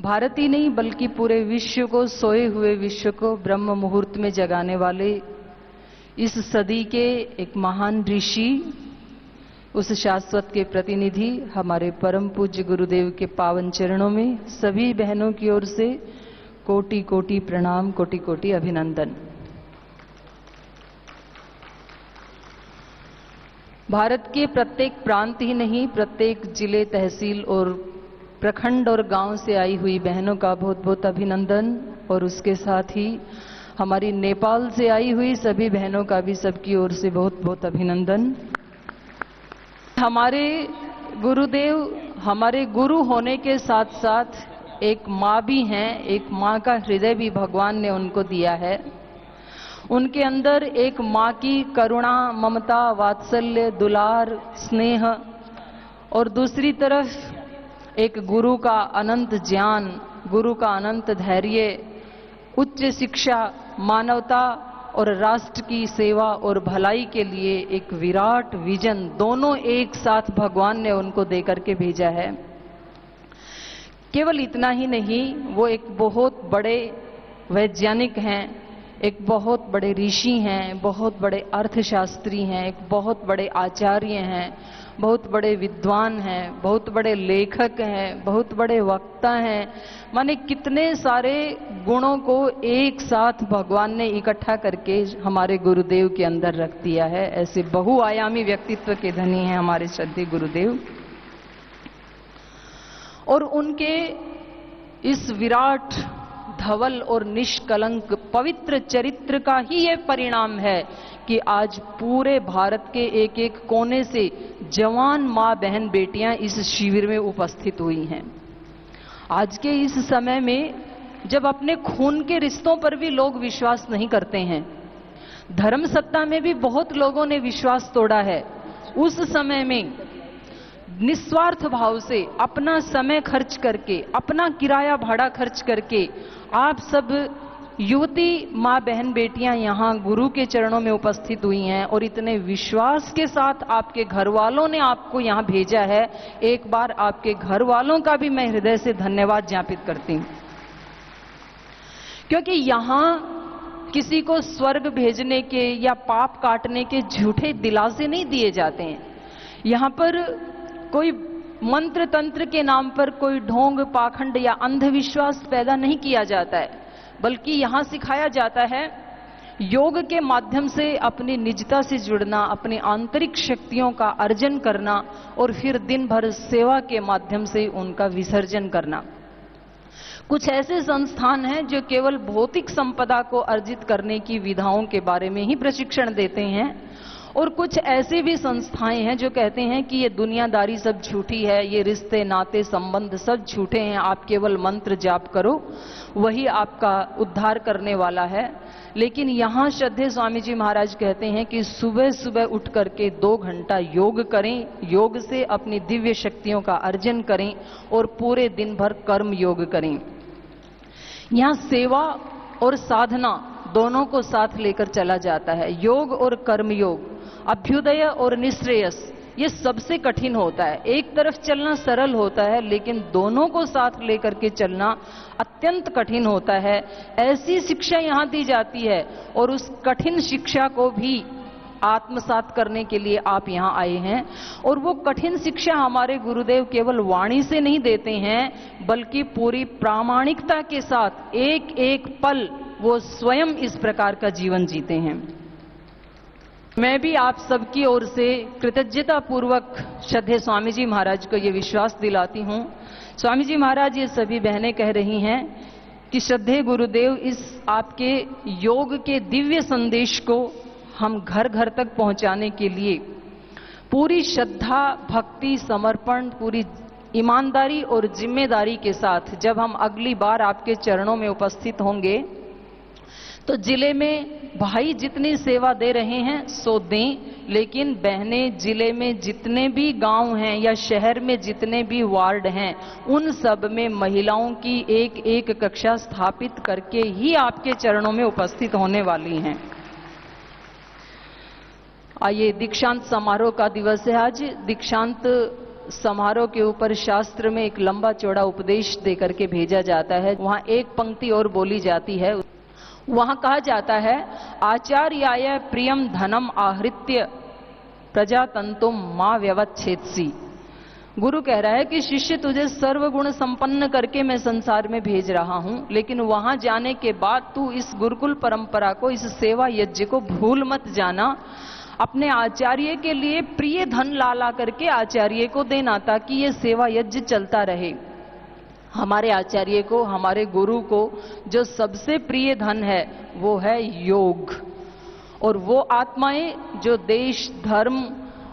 भारत ही नहीं बल्कि पूरे विश्व को, सोए हुए विश्व को ब्रह्म मुहूर्त में जगाने वाले इस सदी के एक महान ऋषि, उस शाश्वत के प्रतिनिधि हमारे परम पूज्य गुरुदेव के पावन चरणों में सभी बहनों की ओर से कोटि कोटि प्रणाम, कोटि कोटि अभिनंदन। भारत के प्रत्येक प्रांत ही नहीं, प्रत्येक जिले, तहसील और प्रखंड और गांव से आई हुई बहनों का बहुत बहुत अभिनंदन, और उसके साथ ही हमारी नेपाल से आई हुई सभी बहनों का भी सबकी ओर से बहुत बहुत अभिनंदन। हमारे गुरुदेव हमारे गुरु होने के साथ साथ एक माँ भी हैं, एक माँ का हृदय भी भगवान ने उनको दिया है। उनके अंदर एक माँ की करुणा, ममता, वात्सल्य, दुलार, स्नेह, और दूसरी तरफ एक गुरु का अनंत ज्ञान, गुरु का अनंत धैर्य, उच्च शिक्षा, मानवता और राष्ट्र की सेवा और भलाई के लिए एक विराट विजन, दोनों एक साथ भगवान ने उनको देकर के भेजा है। केवल इतना ही नहीं, वो एक बहुत बड़े वैज्ञानिक हैं, एक बहुत बड़े ऋषि हैं, बहुत बड़े अर्थशास्त्री हैं, एक बहुत बड़े आचार्य हैं, बहुत बड़े विद्वान हैं, बहुत बड़े लेखक हैं, बहुत बड़े वक्ता हैं। माने कितने सारे गुणों को एक साथ भगवान ने इकट्ठा करके हमारे गुरुदेव के अंदर रख दिया है। ऐसे बहुआयामी व्यक्तित्व के धनी हैं हमारे श्रद्धेय गुरुदेव। और उनके इस विराट, धवल और निष्कलंक पवित्र चरित्र का ही ये परिणाम है कि आज पूरे भारत के एक एक कोने से जवान माँ बहन बेटियां इस शिविर में उपस्थित हुई हैं। आज के इस समय में जब अपने खून के रिश्तों पर भी लोग विश्वास नहीं करते हैं, धर्म सत्ता में भी बहुत लोगों ने विश्वास तोड़ा है, उस समय में निस्वार्थ भाव से अपना समय खर्च करके, अपना किराया भाड़ा खर्च करके आप सब युवती माँ बहन बेटियां यहाँ गुरु के चरणों में उपस्थित हुई हैं, और इतने विश्वास के साथ आपके घर वालों ने आपको यहाँ भेजा है। एक बार आपके घर वालों का भी मैं हृदय से धन्यवाद ज्ञापित करती हूँ, क्योंकि यहाँ किसी को स्वर्ग भेजने के या पाप काटने के झूठे दिलासे नहीं दिए जाते हैं। यहाँ पर कोई मंत्र तंत्र के नाम पर कोई ढोंग, पाखंड या अंधविश्वास पैदा नहीं किया जाता है, बल्कि यहाँ सिखाया जाता है योग के माध्यम से अपनी निजता से जुड़ना, अपनी आंतरिक शक्तियों का अर्जन करना, और फिर दिन भर सेवा के माध्यम से उनका विसर्जन करना। कुछ ऐसे संस्थान हैं जो केवल भौतिक संपदा को अर्जित करने की विधाओं के बारे में ही प्रशिक्षण देते हैं, और कुछ ऐसे भी संस्थाएं हैं जो कहते हैं कि ये दुनियादारी सब झूठी है, ये रिश्ते नाते संबंध सब झूठे हैं, आप केवल मंत्र जाप करो, वही आपका उद्धार करने वाला है। लेकिन यहाँ श्रद्धेय स्वामी जी महाराज कहते हैं कि सुबह सुबह उठ करके 2 घंटा योग करें, योग से अपनी दिव्य शक्तियों का अर्जन करें, और पूरे दिन भर कर्म योग करें। यहाँ सेवा और साधना दोनों को साथ लेकर चला जाता है। योग और कर्म योग, अभ्युदय और निश्रेयस, ये सबसे कठिन होता है। एक तरफ चलना सरल होता है, लेकिन दोनों को साथ लेकर के चलना अत्यंत कठिन होता है। ऐसी शिक्षा यहाँ दी जाती है, और उस कठिन शिक्षा को भी आत्मसात करने के लिए आप यहाँ आए हैं। और वो कठिन शिक्षा हमारे गुरुदेव केवल वाणी से नहीं देते हैं, बल्कि पूरी प्रामाणिकता के साथ एक एक पल वो स्वयं इस प्रकार का जीवन जीते हैं। मैं भी आप सबकी ओर से कृतज्ञता पूर्वक श्रद्धेय स्वामी जी महाराज को ये विश्वास दिलाती हूँ। स्वामी जी महाराज, ये सभी बहनें कह रही हैं कि श्रद्धेय गुरुदेव इस आपके योग के दिव्य संदेश को हम घर घर तक पहुंचाने के लिए पूरी श्रद्धा, भक्ति, समर्पण, पूरी ईमानदारी और जिम्मेदारी के साथ जब हम अगली बार आपके चरणों में उपस्थित होंगे, तो जिले में भाई जितनी सेवा दे रहे हैं सो दें, लेकिन बहनें जिले में जितने भी गांव हैं या शहर में जितने भी वार्ड हैं, उन सब में महिलाओं की एक एक कक्षा स्थापित करके ही आपके चरणों में उपस्थित होने वाली हैं। आइए, दीक्षांत समारोह का दिवस है आज। दीक्षांत समारोह के ऊपर शास्त्र में एक लंबा चौड़ा उपदेश देकर के भेजा जाता है। वहां एक पंक्ति और बोली जाती है। वहां कहा जाता है, आचार्याय प्रियम धनम आहृत्य प्रजातंतुम मां व्यवच्छेदसी। गुरु कह रहा है कि शिष्य, तुझे सर्वगुण संपन्न करके मैं संसार में भेज रहा हूं, लेकिन वहां जाने के बाद तू इस गुरुकुल परंपरा को, इस सेवा यज्ञ को भूल मत जाना। अपने आचार्य के लिए प्रिय धन ला ला करके आचार्य को देना, ताकि ये सेवा यज्ञ चलता रहे। हमारे आचार्य को, हमारे गुरु को जो सबसे प्रिय धन है वो है योग। और वो आत्माएं जो देश, धर्म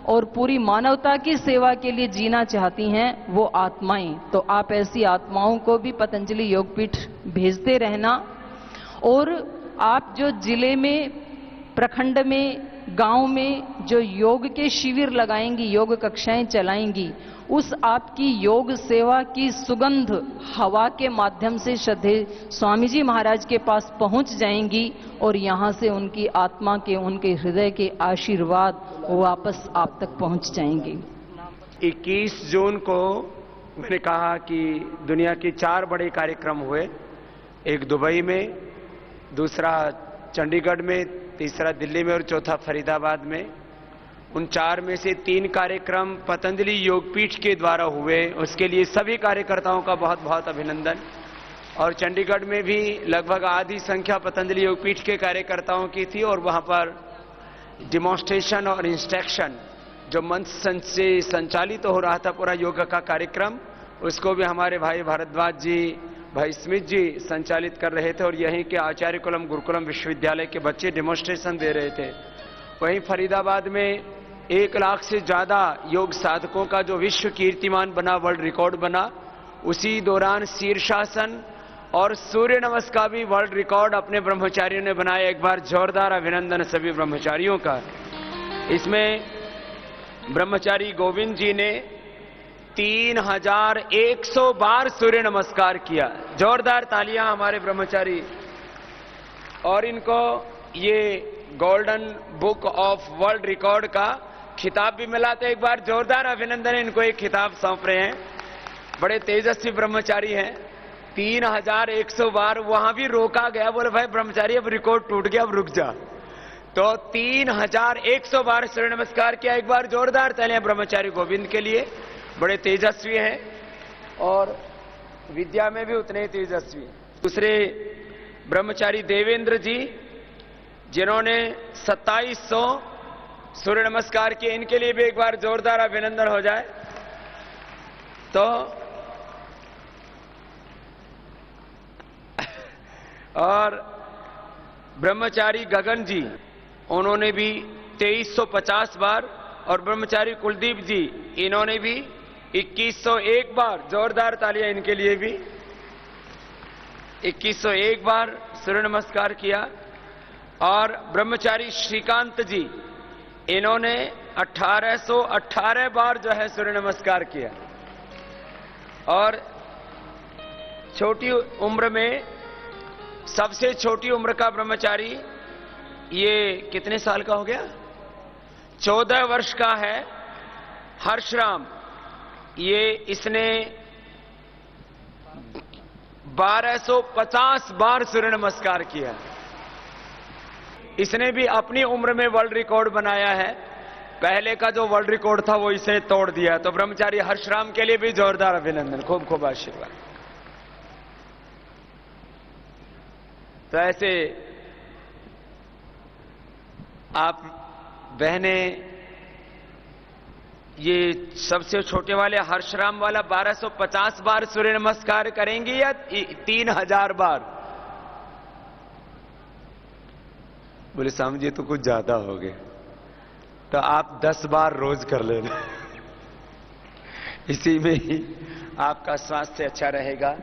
और पूरी मानवता की सेवा के लिए जीना चाहती हैं, वो आत्माएं। तो आप ऐसी आत्माओं को भी पतंजलि योगपीठ भेजते रहना। और आप जो जिले में, प्रखंड में, गांव में जो योग के शिविर लगाएंगी, योग कक्षाएं चलाएंगी, उस आपकी योग सेवा की सुगंध हवा के माध्यम से श्रद्धेय स्वामी जी महाराज के पास पहुंच जाएंगी और यहां से उनकी आत्मा के, उनके हृदय के आशीर्वाद वापस आप तक पहुंच जाएंगे। 21 जून को मैंने कहा कि दुनिया के 4 बड़े कार्यक्रम हुए। एक दुबई में, दूसरा चंडीगढ़ में, तीसरा दिल्ली में और चौथा फरीदाबाद में। उन 4 में से 3 कार्यक्रम पतंजलि योगपीठ के द्वारा हुए। उसके लिए सभी कार्यकर्ताओं का बहुत बहुत अभिनंदन। और चंडीगढ़ में भी लगभग आधी संख्या पतंजलि योगपीठ के कार्यकर्ताओं की थी। और वहां पर डिमॉन्स्ट्रेशन और इंस्ट्रक्शन जो मंच से संचालित हो रहा था, पूरा योग का कार्यक्रम, उसको भी हमारे भाई भारद्वाज जी, भाई स्मिथ जी संचालित कर रहे थे। और यहीं के आचार्य कुलम गुरुकुलम विश्वविद्यालय के बच्चे डिमॉन्स्ट्रेशन दे रहे थे। वहीं फरीदाबाद में 1 लाख से ज्यादा योग साधकों का जो विश्व कीर्तिमान बना, वर्ल्ड रिकॉर्ड बना। उसी दौरान शीर्षासन और सूर्य नमस्कार भी वर्ल्ड रिकॉर्ड अपने ब्रह्मचारियों ने बनाया। एक बार जोरदार अभिनंदन सभी ब्रह्मचारियों का। इसमें ब्रह्मचारी गोविंद जी ने 3100 बार सूर्य नमस्कार किया। जोरदार तालियां हमारे ब्रह्मचारी। और इनको ये golden book of world record का खिताब भी मिला। तो एक बार जोरदार अभिनंदन, इनको एक खिताब सौंप रहे हैं। बड़े तेजस्वी ब्रह्मचारी हैं। 3100 बार। वहां भी रोका गया, बोले भाई ब्रह्मचारी अब रिकॉर्ड टूट गया, अब रुक जा। तो 3100 बार सूर्य नमस्कार किया। एक बार जोरदार तालियां ब्रह्मचारी गोविंद के लिए। बड़े तेजस्वी हैं और विद्या में भी उतने ही तेजस्वी हैं। दूसरे ब्रह्मचारी देवेंद्र जी, जिन्होंने 2700 सूर्य नमस्कार किए, इनके लिए भी एक बार जोरदार अभिनंदन हो जाए। तो और ब्रह्मचारी गगन जी, उन्होंने भी 2350 बार। और ब्रह्मचारी कुलदीप जी, इन्होंने भी 2101 बार। जोरदार तालियां इनके लिए भी। 2101 बार सूर्य नमस्कार किया। और ब्रह्मचारी श्रीकांत जी, इन्होंने 1818 बार जो है सूर्य नमस्कार किया। और छोटी उम्र में सबसे छोटी उम्र का ब्रह्मचारी, ये कितने साल का हो गया? 14 वर्ष का है, हर्षराम। इसने 1250 बार सूर्य नमस्कार किया। इसने भी अपनी उम्र में वर्ल्ड रिकॉर्ड बनाया है। पहले का जो वर्ल्ड रिकॉर्ड था वो इसने तोड़ दिया। तो ब्रह्मचारी हर्षराम के लिए भी जोरदार अभिनंदन, खूब खूब आशीर्वाद। तो ऐसे आप बहनें, ये सबसे छोटे वाले हर्षराम वाला 1250 बार सूर्य नमस्कार करेंगी या 3000 बार? बोले स्वामी जी तो कुछ ज्यादा हो गए। तो आप 10 बार रोज कर लेना। इसी में ही आपका स्वास्थ्य अच्छा रहेगा।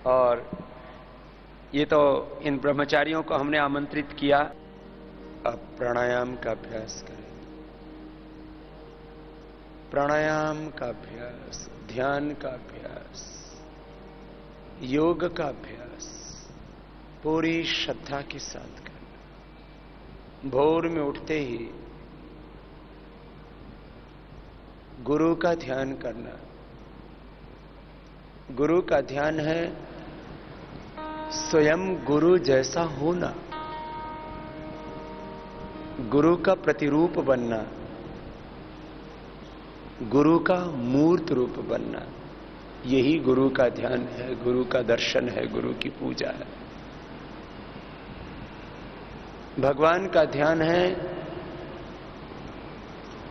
और ये तो इन ब्रह्मचारियों को हमने आमंत्रित किया। अब प्राणायाम का अभ्यास करें। प्राणायाम का अभ्यास, ध्यान का अभ्यास, योग का अभ्यास पूरी श्रद्धा के साथ करना। भोर में उठते ही गुरु का ध्यान करना। गुरु का ध्यान है स्वयं गुरु जैसा होना, गुरु का प्रतिरूप बनना, गुरु का मूर्त रूप बनना। यही गुरु का ध्यान है, गुरु का दर्शन है, गुरु की पूजा है। भगवान का ध्यान है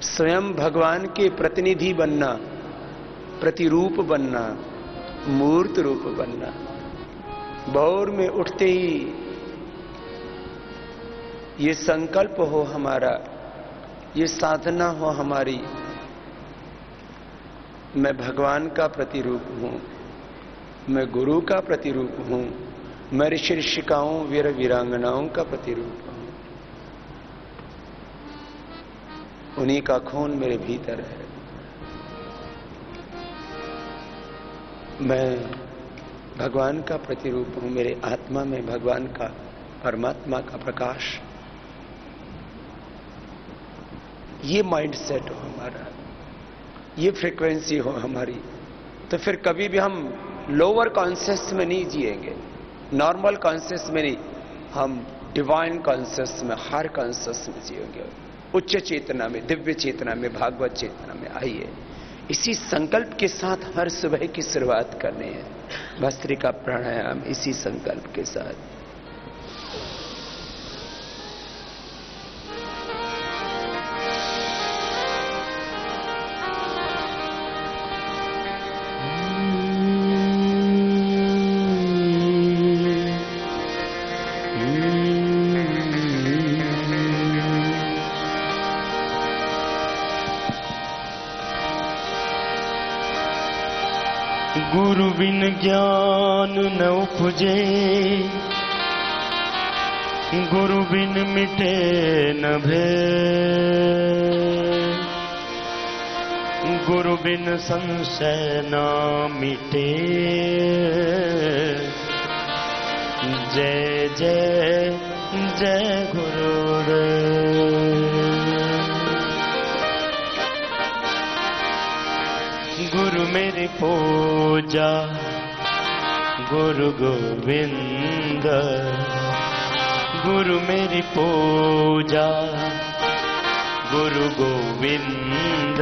स्वयं भगवान के प्रतिनिधि बनना, प्रतिरूप बनना, मूर्त रूप बनना। भोर में उठते ही ये संकल्प हो हमारा, ये साधना हो हमारी, मैं भगवान का प्रतिरूप हूं, मैं गुरु का प्रतिरूप हूं, मैं ऋषि ऋषिकाओं वीर वीरांगनाओं का प्रतिरूप हूं। उन्हीं का खून मेरे भीतर है। मैं भगवान का प्रतिरूप हूं, मेरे आत्मा में भगवान का, परमात्मा का प्रकाश। ये माइंड सेट हो हमारा, ये फ्रीक्वेंसी हो हमारी, तो फिर कभी भी हम लोअर कॉन्शियस में नहीं जिएंगे, नॉर्मल कॉन्शियस में नहीं, हम डिवाइन कॉन्शियस में, हायर कॉन्शियस में जिएंगे, उच्च चेतना में, दिव्य चेतना में, भागवत चेतना में। आइए इसी संकल्प के साथ हर सुबह की शुरुआत करनी है। भस्त्रिका प्राणायाम इसी संकल्प के साथ। गुरु बिन ज्ञान न उपजे, गुरु बिन मिटे न भेद, गुरु बिन संशय न मिटे। जय जय जय गुरुदेव। गुरु मेरी पूजा गुरु गोविंद, गुरु मेरी पूजा गुरु गोविंद।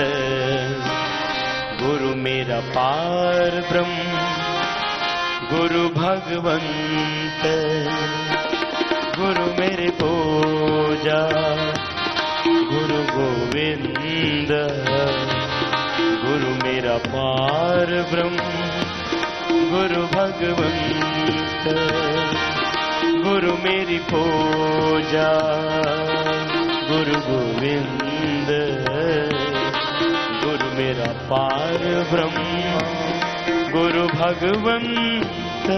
गुरु मेरा पार ब्रह्म गुरु भगवंत, गुरु मेरी पूजा गुरु गोविंद। गुरु मेरा पार ब्रह्म गुरु भगवंत, गुरु मेरी पूजा गुरु गोविंद। गुरु मेरा पार ब्रह्म गुरु भगवंत।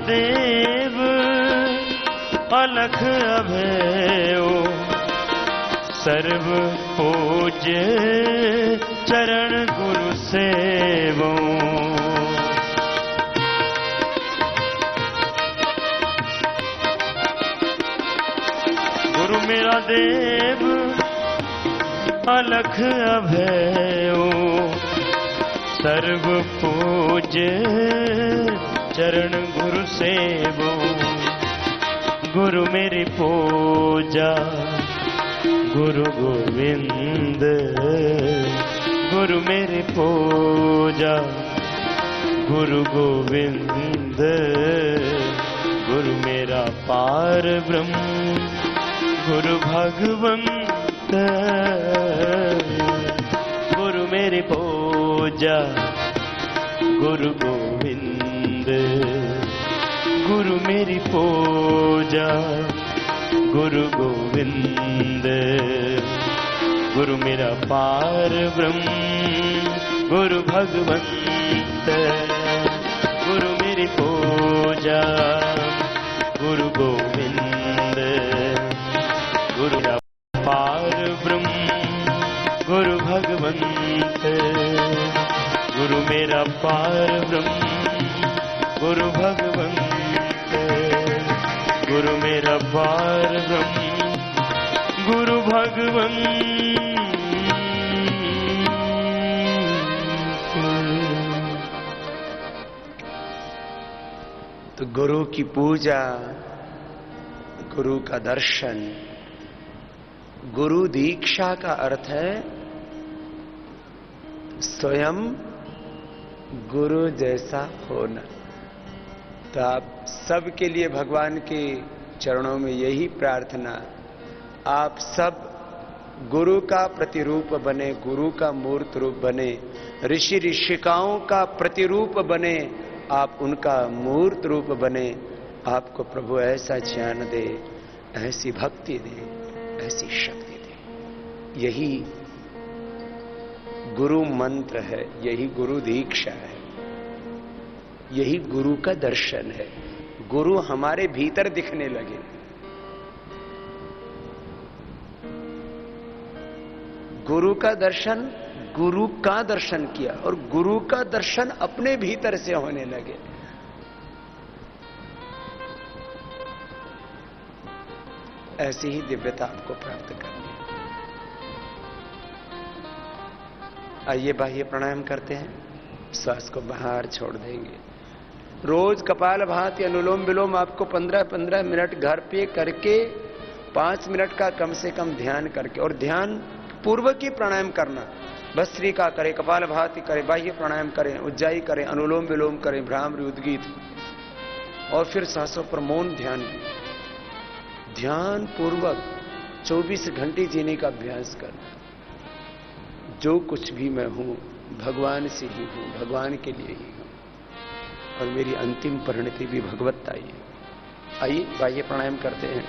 देव अलख अभयो सर्व पूज्य चरण गुरु सेवो। गुरु मेरा देव अलख अभयो सर्व पूज्य चरण गुरु सेवो। गुरु मेरी पूजा गुरु गोविंद, गुरु मेरी पूजा गुरु गोविंद। गुरु मेरा पार ब्रह्म गुरु भगवंत। गुरु मेरी पूजा गुरु गोविंद, गुरु मेरी पूजा गुरु गोविंद। गुरु मेरा पार ब्रह्म गुरु भगवंत गुरु मेरी पूजा, गुरु गोविंद गुरु पार ब्रह्म, गुरु भगवंत गुरु मेरा पार ब्रह्म, गुरु भगवंत गुरु मेरा पार ब्रह्म, गुरु भगवंत। तो गुरु की पूजा, गुरु का दर्शन, गुरु दीक्षा का अर्थ है स्वयं गुरु जैसा होना। तो आप सबके लिए भगवान के चरणों में यही प्रार्थना, आप सब गुरु का प्रतिरूप बने, गुरु का मूर्त रूप बने, ऋषि ऋषिकाओं का प्रतिरूप बने, आप उनका मूर्त रूप बने। आपको प्रभु ऐसा ज्ञान दे, ऐसी भक्ति दे, ऐसी शक्ति दे। यही गुरु मंत्र है, यही गुरु दीक्षा है, यही गुरु का दर्शन है। गुरु हमारे भीतर दिखने लगे। गुरु का दर्शन, गुरु का दर्शन किया और गुरु का दर्शन अपने भीतर से होने लगे। ऐसी ही दिव्यता आपको प्राप्त करनी है। आइए बाह्य प्राणायाम करते हैं, श्वास को बाहर छोड़ देंगे। रोज कपालभाति अनुलोम विलोम आपको 15-15 मिनट घर पे करके 5 मिनट का कम से कम ध्यान करके, और ध्यान पूर्वक ही प्राणायाम करना। भस्त्रिका करें, कपालभाति करें, बाह्य प्राणायाम करें, उज्जाई करें, अनुलोम विलोम करें, भ्रामरी उद्गीत, और फिर सांसों पर मौन ध्यान भी। ध्यान पूर्वक 24 घंटे जीने का अभ्यास करना। जो कुछ भी मैं हूं भगवान से ही हूं, भगवान के लिए ही हूं, और मेरी अंतिम परिणति भी भगवत्ता ही है। आइए बाह्य प्राणायाम करते हैं।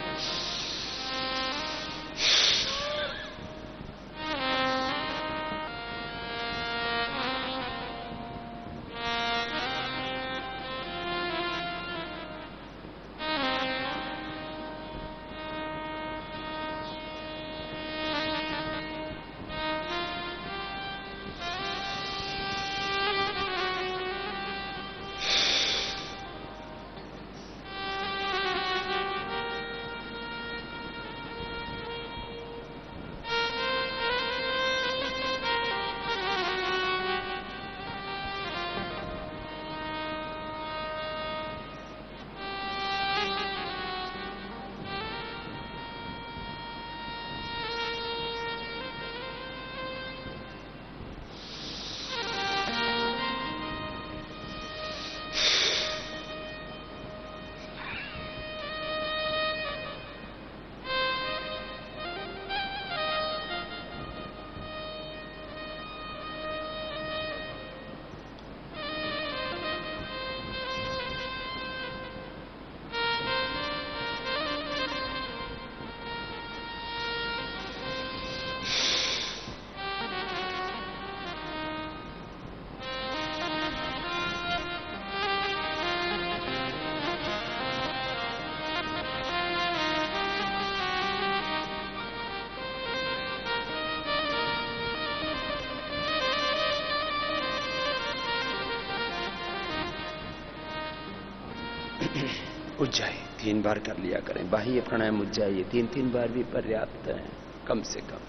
उज्जाई 3 बार कर लिया करें। बाह्य प्राणायाम उज्जाई 3-3 बार भी पर्याप्त है कम से कम।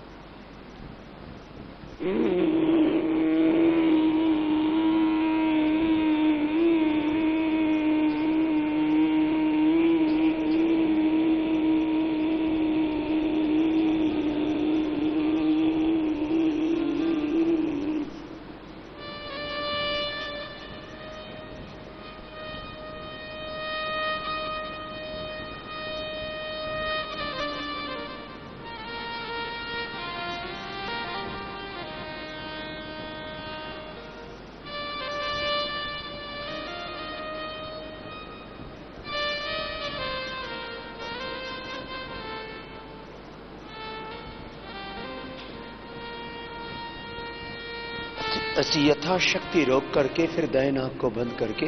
ऐसी यथाशक्ति रोक करके फिर दाएं नाक को बंद करके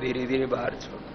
धीरे धीरे बाहर छोड़ना।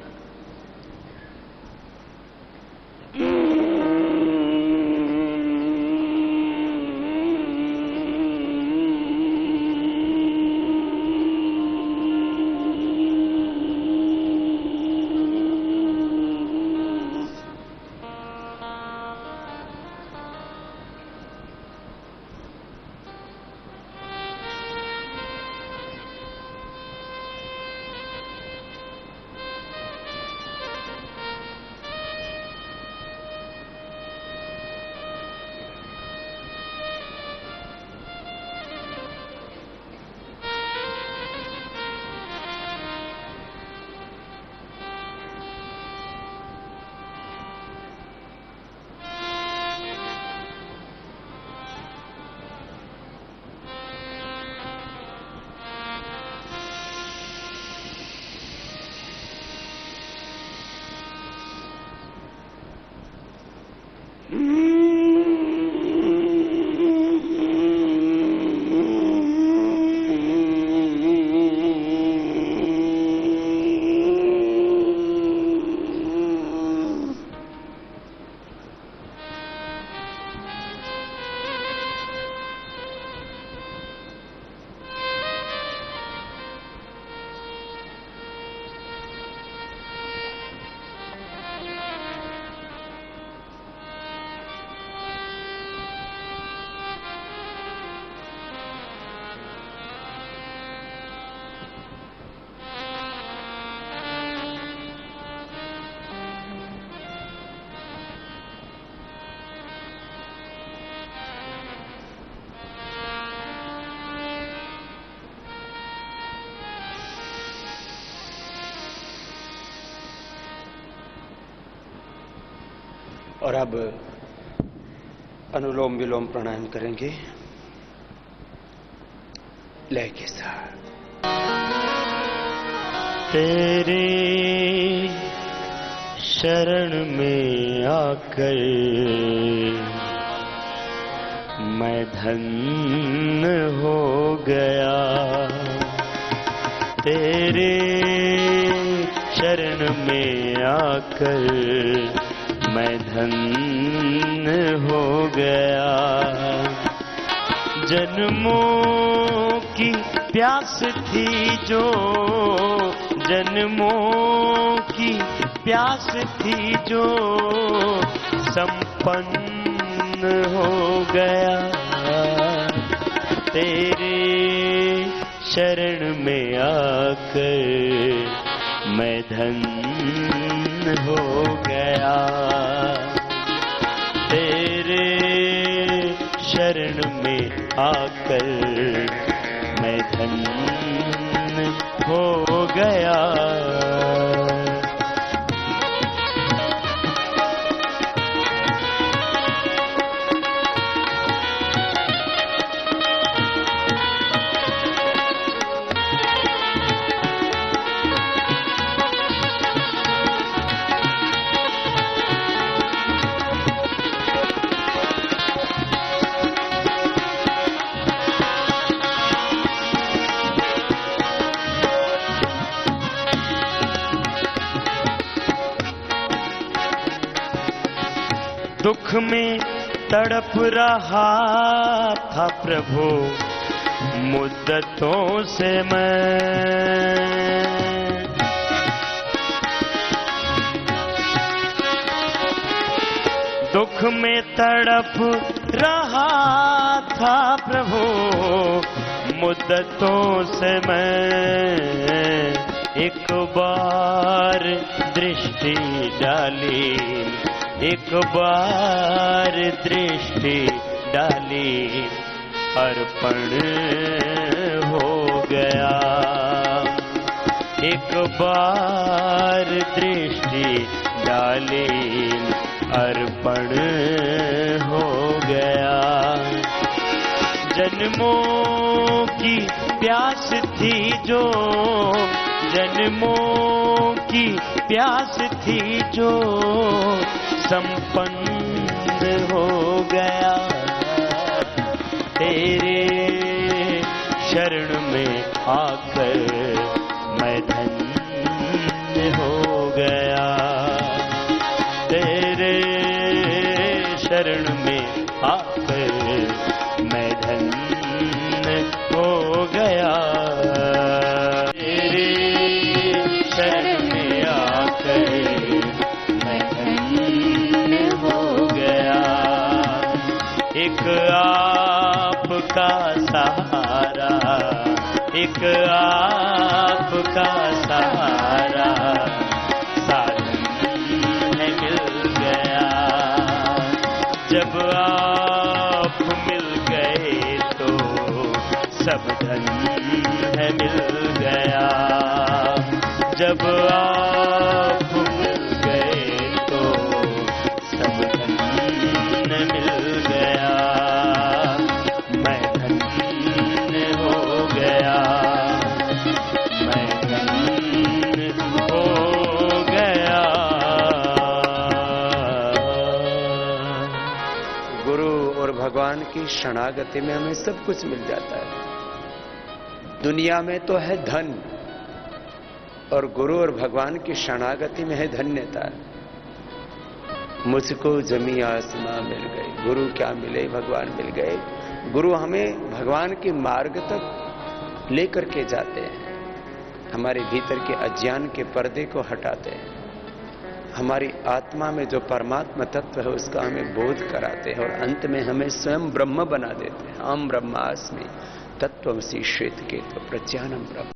और अब अनुलोम विलोम प्राणायाम करेंगे लय के साथ। तेरे शरण में आकर मैं धन्य हो गया, तेरे शरण में आकर मैं धन्य हो गया। जन्मों की प्यास थी जो, जन्मों की प्यास थी जो संपन्न हो गया। तेरे शरण में आकर मैं धन्य हो गया, तेरे शरण में आकर मैं धन्य हो गया। दुख में तड़प रहा था प्रभु मुद्दतों से मैं, दुख में तड़प रहा था प्रभु मुद्दतों से मैं। एक बार दृष्टि डाली, एक बार दृष्टि डाली, अर्पण हो गया। एक बार दृष्टि डाली, अर्पण हो गया। जन्मों की प्यास थी जो, जन्मों की प्यास थी जो संपन्न हो गया। आकर मैं धन्य हो गया। तेरे शरण में आकर मैं धन्य हो गया। तेरे शरण में आकर मैं धन्य हो गया। एक आपका सहारा, एक आपका सहारा साधन है मिल गया। जब आप मिल गए तो सब धन है मिल गया। जब आप मिल गए तो सब धन मिल गया। मैं धन्य हो गया, मैं धन्य हो गया। गुरु और भगवान की शरणागति में हमें सब कुछ मिल जाता है। दुनिया में तो है धन, और गुरु और भगवान की शरणागति में है धन्यता। मुझको जमी आसमां मिल गई, गुरु क्या मिले, भगवान मिल गए। गुरु हमें भगवान के मार्ग तक लेकर के जाते हैं, हमारे भीतर के अज्ञान के पर्दे को हटाते हैं, हमारी आत्मा में जो परमात्मा तत्व है उसका हमें बोध कराते हैं, और अंत में हमें स्वयं ब्रह्म बना देते हैं। अहम ब्रह्मास्मि तत्त्वमसि श्वेतकेतो प्रज्ञानम ब्रह्म।